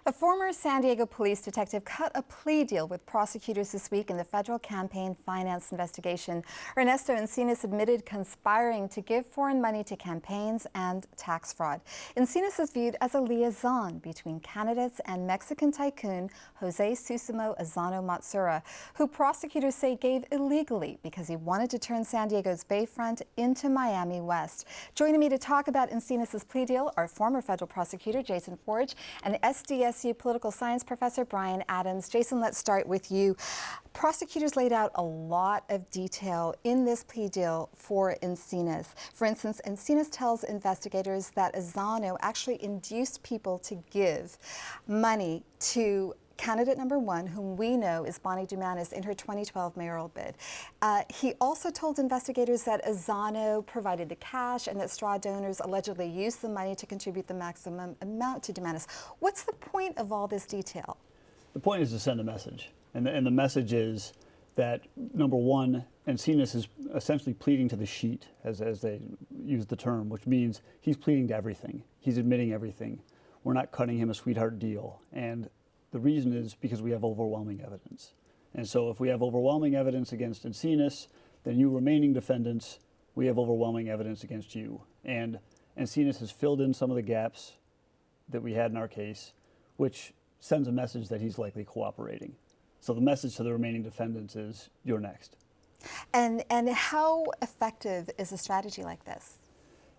A former San Diego police detective cut a plea deal with prosecutors this week in the federal campaign finance investigation. Ernesto Encinas admitted conspiring to give foreign money to campaigns and tax fraud. Encinas is viewed as a liaison between candidates and Mexican tycoon Jose Susimo Azano Matsura, who prosecutors say gave illegally because he wanted to turn San Diego's Bayfront into Miami West. Joining me to talk about Encinas' plea deal are former federal prosecutor Jason Forge and SDSU political science professor Brian Adams. Jason, let's start with you. Prosecutors laid out a lot of detail in this plea deal for Encinas. For instance, Encinas tells investigators that Azano actually induced people to give money to candidate number one, whom we know is Bonnie Dumanis in her 2012 mayoral bid. He also told investigators that Azano provided the cash and that straw donors allegedly used the money to contribute the maximum amount to Dumanis. What's the point of all this detail? The point is to send a message. And the message is that, number one, Encinas is essentially pleading to the sheet, as they use the term, which means he's pleading to everything. He's admitting everything. We're not cutting him a sweetheart deal. And the reason is because we have overwhelming evidence. And so if we have overwhelming evidence against Encinas, then you remaining defendants, we have overwhelming evidence against you. And Encinas has filled in some of the gaps that we had in our case, which sends a message that he's likely cooperating. So the message to the remaining defendants is, you're next. And how effective is a strategy like this?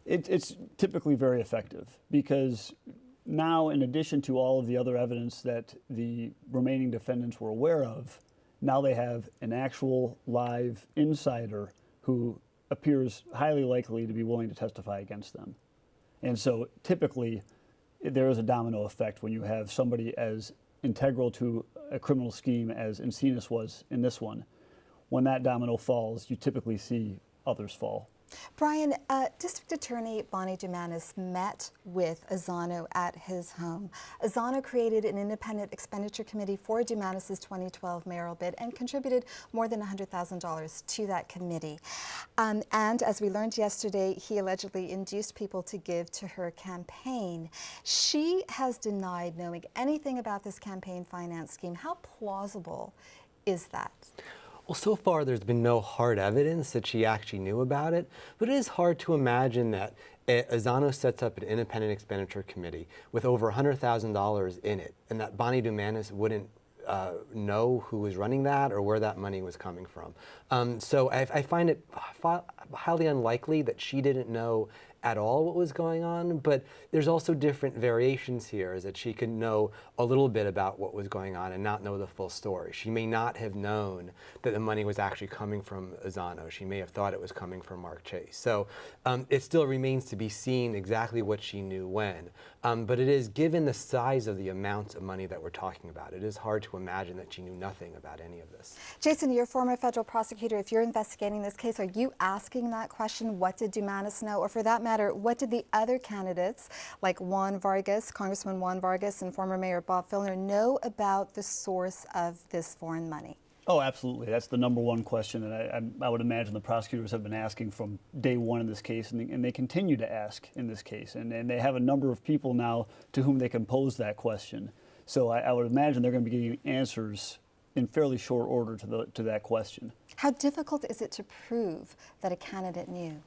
It's typically very effective because now, in addition to all of the other evidence that the remaining defendants were aware of, now they have an actual live insider who appears highly likely to be willing to testify against them. And so typically, there is a domino effect when you have somebody as integral to a criminal scheme as Encinas was in this one. When that domino falls, you typically see others fall. Brian, District Attorney Bonnie Dumanis met with Azano at his home. Azano created an independent expenditure committee for Dumanis' 2012 mayoral bid and contributed more than $100,000 to that committee. And as we learned yesterday, he allegedly induced people to give to her campaign. She has denied knowing anything about this campaign finance scheme. How plausible is that? Well, so far there's been no hard evidence that she actually knew about it, but it is hard to imagine that Azano sets up an independent expenditure committee with over $100,000 in it, and that Bonnie Dumanis wouldn't know who was running that or where that money was coming from. So I find it highly unlikely that she didn't know at all what was going on, but there's also different variations here, is that she could know a little bit about what was going on and not know the full story. She may not have known that the money was actually coming from Azano. She may have thought it was coming from Mark Chase. So it still remains to be seen exactly what she knew when. But it is, given the size of the amounts of money that we're talking about, it is hard to imagine that she knew nothing about any of this. Jason, you're a former federal prosecutor. If you're investigating this case, are you asking that question, what did Dumanis know? Or for that matter, what did the other candidates, like Juan Vargas, Congressman Juan Vargas and former Mayor Bob Filner, know about the source of this foreign money? Oh, absolutely. That's the number one question that I would imagine the prosecutors have been asking from day one in this case, and they continue to ask in this case. And they have a number of people now to whom they can pose that question. So I would imagine they're going to be getting answers in fairly short order to that question. How difficult is it to prove that a candidate knew?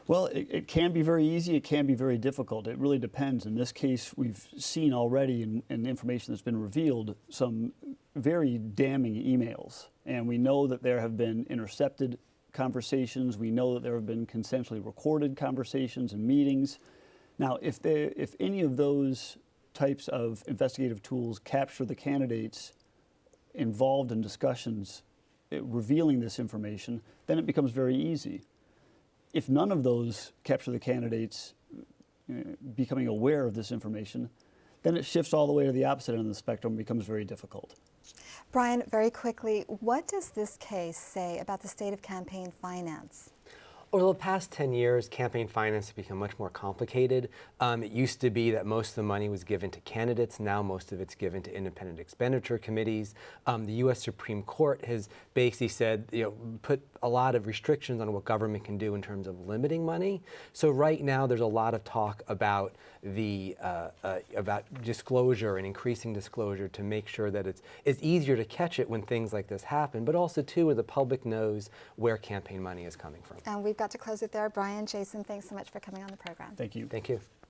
Well, it can be very easy. It can be very difficult. It really depends. In this case, we've seen already in the information that's been revealed some very damning emails. And we know that there have been intercepted conversations. We know that there have been consensually recorded conversations and meetings. Now, if any of those types of investigative tools capture the candidates involved in discussions revealing this information, then it becomes very easy. If none of those capture the candidates becoming aware of this information, then it shifts all the way to the opposite end of the spectrum and becomes very difficult. Brian, very quickly, what does this case say about the state of campaign finance? Over the past 10 years, campaign finance has become much more complicated. It used to be that most of the money was given to candidates. Now most of it's given to independent expenditure committees. The U.S. Supreme Court has basically said, put a lot of restrictions on what government can do in terms of limiting money. So right now there's a lot of talk about about disclosure and increasing disclosure to make sure that it's easier to catch it when things like this happen, but also too where the public knows where campaign money is coming from. And we've got to close it there. Brian, Jason, thanks so much for coming on the program. Thank you. Thank you.